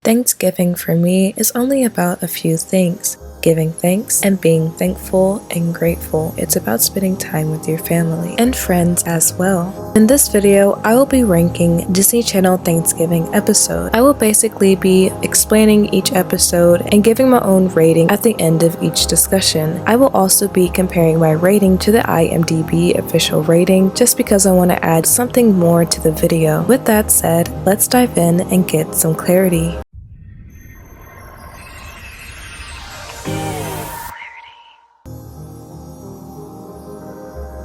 Thanksgiving for me is only about a few things. Giving thanks and being thankful and grateful. It's about spending time with your family and friends as well. In this video, I will be ranking Disney Channel Thanksgiving episodes. I will basically be explaining each episode and giving my own rating at the end of each discussion. I will also be comparing my rating to the IMDB official rating just because I want to add something more to the video. With that said, let's dive in and get some clarity.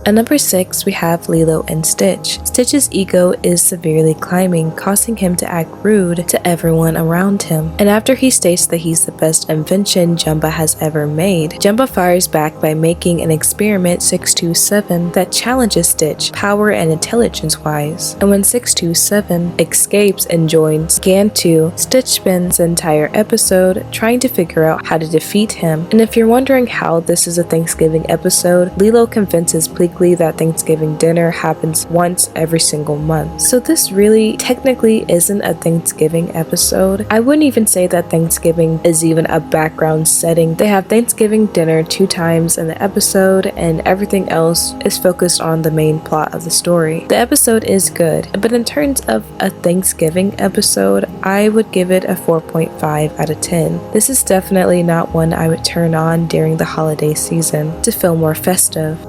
At number 6, we have Lilo and Stitch. Stitch's ego is severely climbing, causing him to act rude to everyone around him. And after he states that he's the best invention Jumba has ever made, Jumba fires back by making an experiment 627 that challenges Stitch, power and intelligence-wise. And when 627 escapes and joins Gantu, Stitch spends the entire episode trying to figure out how to defeat him. And if you're wondering how this is a Thanksgiving episode, Lilo convinces Bleakley that Thanksgiving dinner happens once every single month. So this really technically isn't a Thanksgiving episode. I wouldn't even say that Thanksgiving is even a background setting. They have Thanksgiving dinner 2 times in the episode and everything else is focused on the main plot of the story. The episode is good, but in terms of a Thanksgiving episode, I would give it a 4.5 out of 10. This is definitely not one I would turn on during the holiday season to feel more festive.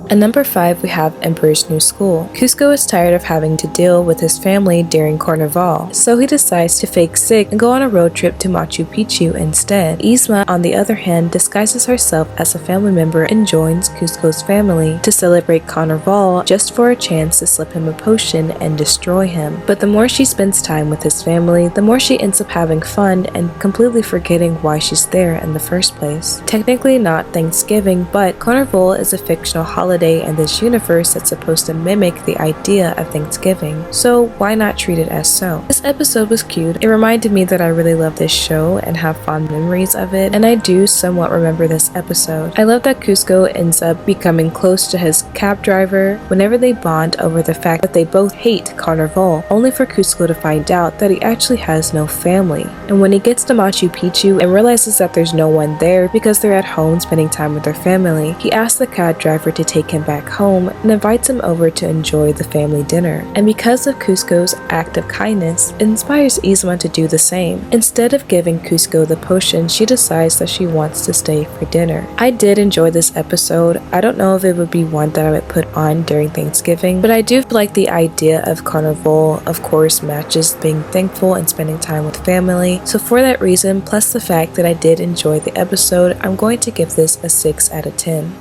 At number 5, we have Emperor's New School. Kuzco is tired of having to deal with his family during Carnival, so he decides to fake sick and go on a road trip to Machu Picchu instead. Yzma, on the other hand, disguises herself as a family member and joins Kuzco's family to celebrate Carnival just for a chance to slip him a potion and destroy him. But the more she spends time with his family, the more she ends up having fun and completely forgetting why she's there in the first place. Technically not Thanksgiving, but Carnival is a fictional holiday in this universe that's supposed to mimic the idea of Thanksgiving, so why not treat it as so? This episode was cute. It reminded me that I really love this show and have fond memories of it, and I do somewhat remember this episode. I love that Kuzco ends up becoming close to his cab driver whenever they bond over the fact that they both hate Carnival, only for Kuzco to find out that he actually has no family. And when he gets to Machu Picchu and realizes that there's no one there because they're at home spending time with their family, he asks the cab driver to take him back home and invites him over to enjoy the family dinner. And because of Kuzco's act of kindness, it inspires Yzma to do the same. Instead of giving Kuzco the potion, she decides that she wants to stay for dinner. I did enjoy this episode. I don't know if it would be one that I would put on during Thanksgiving, but I do feel like the idea of Carnival, of course, matches being thankful and spending time with family. So for that reason, plus the fact that I did enjoy the episode, I'm going to give this a 6 out of 10.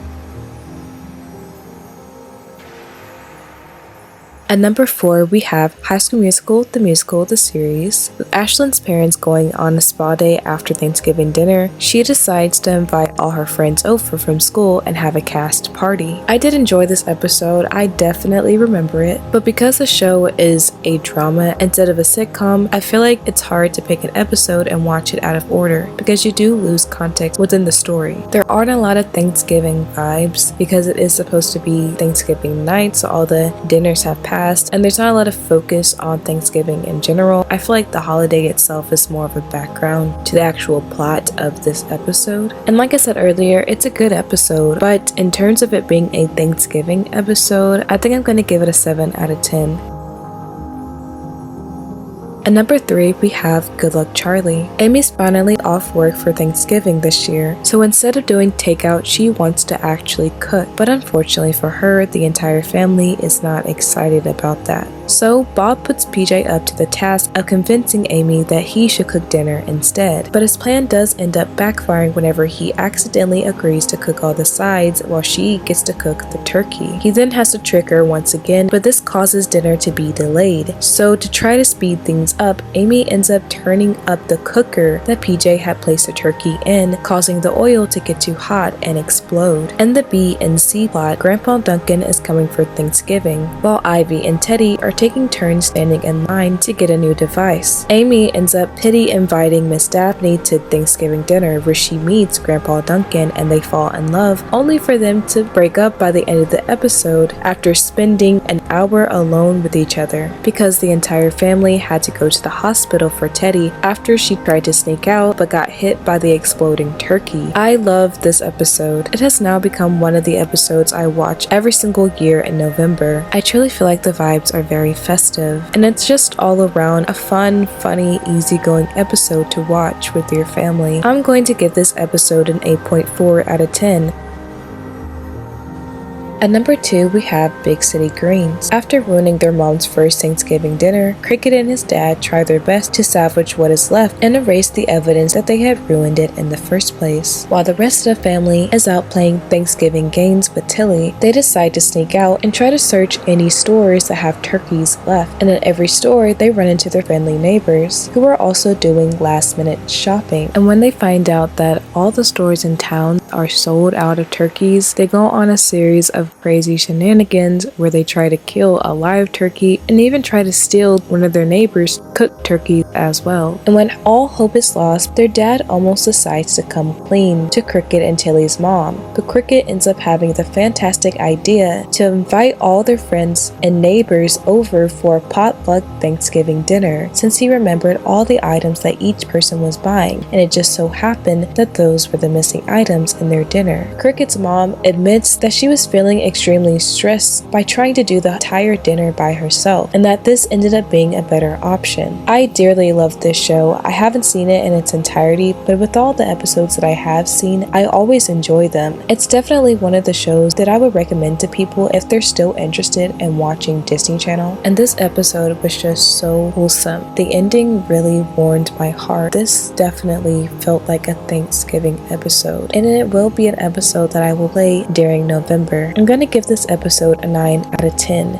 At number 4, we have High School Musical, the series. With Ashlyn's parents going on a spa day after Thanksgiving dinner, she decides to invite all her friends over from school and have a cast party. I did enjoy this episode, I definitely remember it, but because the show is a drama instead of a sitcom, I feel like it's hard to pick an episode and watch it out of order because you do lose context within the story. There aren't a lot of Thanksgiving vibes because it is supposed to be Thanksgiving night, so all the dinners have passed. And there's not a lot of focus on Thanksgiving in general. I feel like the holiday itself is more of a background to the actual plot of this episode. And like I said earlier, it's a good episode, but in terms of it being a Thanksgiving episode, I think I'm going to give it a 7 out of 10. At number 3, we have Good Luck Charlie. Amy's finally off work for Thanksgiving this year, so instead of doing takeout, she wants to actually cook. But unfortunately for her, the entire family is not excited about that. So Bob puts PJ up to the task of convincing Amy that he should cook dinner instead. But his plan does end up backfiring whenever he accidentally agrees to cook all the sides while she gets to cook the turkey. He then has to trick her once again, but this causes dinner to be delayed. So to try to speed things up, Amy ends up turning up the cooker that PJ had placed the turkey in, causing the oil to get too hot and explode. explode. In the B and C plot, Grandpa Duncan is coming for Thanksgiving, while Ivy and Teddy are taking turns standing in line to get a new device. Amy ends up pity inviting Miss Daphne to Thanksgiving dinner, where she meets Grandpa Duncan and they fall in love, only for them to break up by the end of the episode after spending an hour alone with each other, because the entire family had to go to the hospital for Teddy after she tried to sneak out but got hit by the exploding turkey. I love this episode. It has now become one of the episodes I watch every single year in November. I truly feel like the vibes are very festive, and it's just all around a fun, funny, easygoing episode to watch with your family. I'm going to give this episode an 8.4 out of 10. At number 2, we have Big City Greens. After ruining their mom's first Thanksgiving dinner, Cricket and his dad try their best to salvage what is left and erase the evidence that they had ruined it in the first place. While the rest of the family is out playing Thanksgiving games with Tilly, they decide to sneak out and try to search any stores that have turkeys left. And at every store, they run into their friendly neighbors, who are also doing last-minute shopping. And when they find out that all the stores in town are sold out of turkeys, they go on a series of crazy shenanigans where they try to kill a live turkey and even try to steal one of their neighbors' cooked turkeys as well. And when all hope is lost, their dad almost decides to come clean to Cricket and Tilly's mom, but Cricket ends up having the fantastic idea to invite all their friends and neighbors over for a potluck Thanksgiving dinner, since he remembered all the items that each person was buying, and it just so happened that those were the missing items in their dinner. Cricket's mom admits that she was feeling extremely stressed by trying to do the entire dinner by herself, and that this ended up being a better option. I dearly love this show. I haven't seen it in its entirety, but with all the episodes that I have seen, I always enjoy them. It's definitely one of the shows that I would recommend to people if they're still interested in watching Disney Channel. And this episode was just so wholesome. The ending really warmed my heart. This definitely felt like a Thanksgiving episode, and it will be an episode that I will play during November. I'm going to give this episode a 9 out of 10.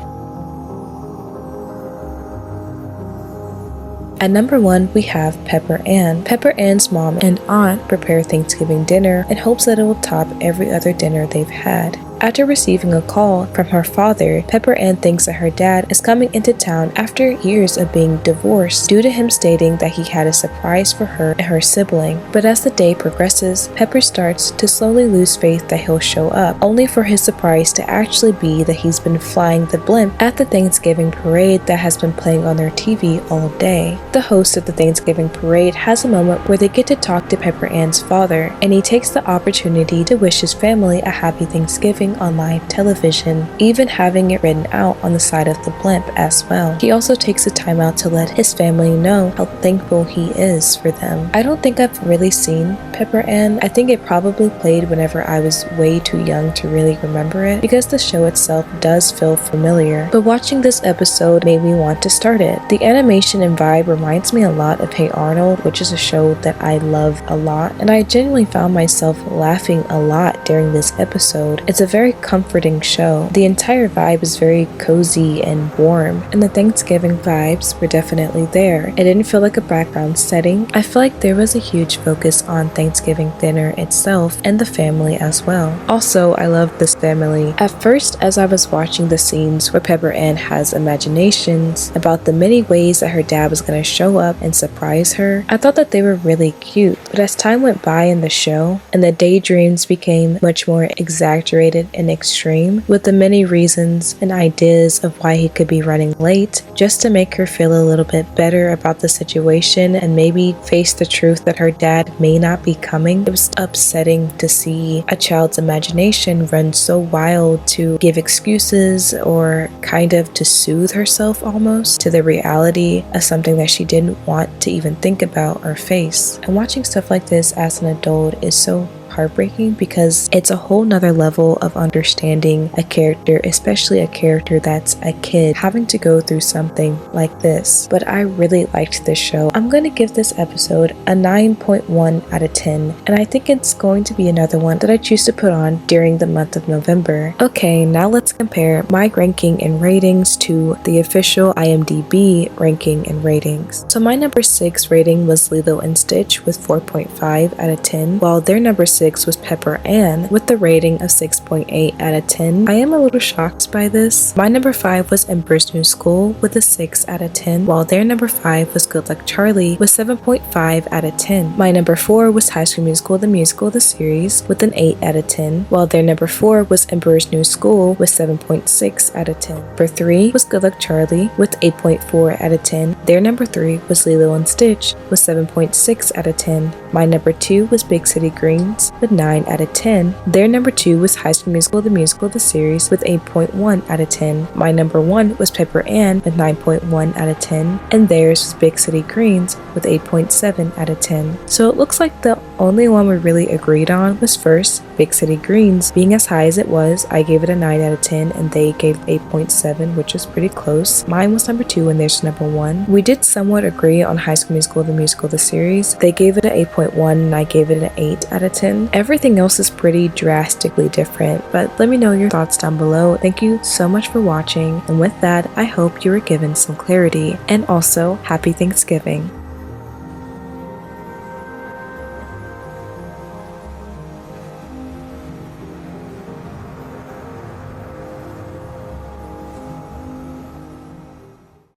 At number 1, we have Pepper Ann. Pepper Ann's mom and aunt prepare Thanksgiving dinner in hopes that it will top every other dinner they've had. After receiving a call from her father, Pepper Ann thinks that her dad is coming into town after years of being divorced, due to him stating that he had a surprise for her and her sibling. But as the day progresses, Pepper starts to slowly lose faith that he'll show up, only for his surprise to actually be that he's been flying the blimp at the Thanksgiving parade that has been playing on their TV all day. The host of the Thanksgiving parade has a moment where they get to talk to Pepper Ann's father, and he takes the opportunity to wish his family a happy Thanksgiving on live television, even having it written out on the side of the blimp as well. He also takes the time out to let his family know how thankful he is for them. I don't think I've really seen Pepper Ann. I think it probably played whenever I was way too young to really remember it, because the show itself does feel familiar, but watching this episode made me want to start it. The animation and vibe reminds me a lot of Hey Arnold, which is a show that I love a lot, and I genuinely found myself laughing a lot during this episode. It's a very comforting show. The entire vibe is very cozy and warm, and the Thanksgiving vibes were definitely there. It didn't feel like a background setting. I feel like there was a huge focus on Thanksgiving dinner itself and the family as well. Also, I love this family. At first, as I was watching the scenes where Pepper Ann has imaginations about the many ways that her dad was going to show up and surprise her, I thought that they were really cute. But as time went by in the show, and the daydreams became much more exaggerated and extreme, with the many reasons and ideas of why he could be running late, just to make her feel a little bit better about the situation and maybe face the truth that her dad may not be coming, it was upsetting to see a child's imagination run so wild to give excuses or kind of to soothe herself almost to the reality of something that she didn't want to even think about or face. And watching stuff like this as an adult is so heartbreaking, because it's a whole nother level of understanding a character, especially a character that's a kid, having to go through something like this. But I really liked this show. I'm going to give this episode a 9.1 out of 10, and I think it's going to be another one that I choose to put on during the month of November. Okay, now let's compare my ranking and ratings to the official IMDB ranking and ratings. So my number 6 rating was Lilo and Stitch with 4.5 out of 10, while their number 6 6 was Pepper Ann with the rating of 6.8 out of 10. I am a little shocked by this. My number 5 was Emperor's New School with a 6 out of 10, while their number 5 was Good Luck Charlie with 7.5 out of 10. My number 4 was High School Musical the series with an 8 out of 10, while their number 4 was Emperor's New School with 7.6 out of 10. Number 3 was Good Luck Charlie with 8.4 out of 10. Their number 3 was Lilo and Stitch with 7.6 out of 10. My number 2 was Big City Greens with 9 out of 10. Their number 2 was High School Musical the series with 8.1 out of 10. My number 1 was Pepper Ann with 9.1 out of 10, and theirs was Big City Greens with 8.7 out of 10. So it looks like the only one we really agreed on was first Big City Greens. Being as high as it was, I gave it a 9 out of 10 and they gave 8.7, which was pretty close. Mine was number 2 and theirs number 1. We did somewhat agree on High School Musical the series. They gave it an 8.1 and I gave it an 8 out of 10. Everything else is pretty drastically different, but let me know your thoughts down below. Thank you so much for watching, and with that, I hope you were given some clarity, and also happy Thanksgiving.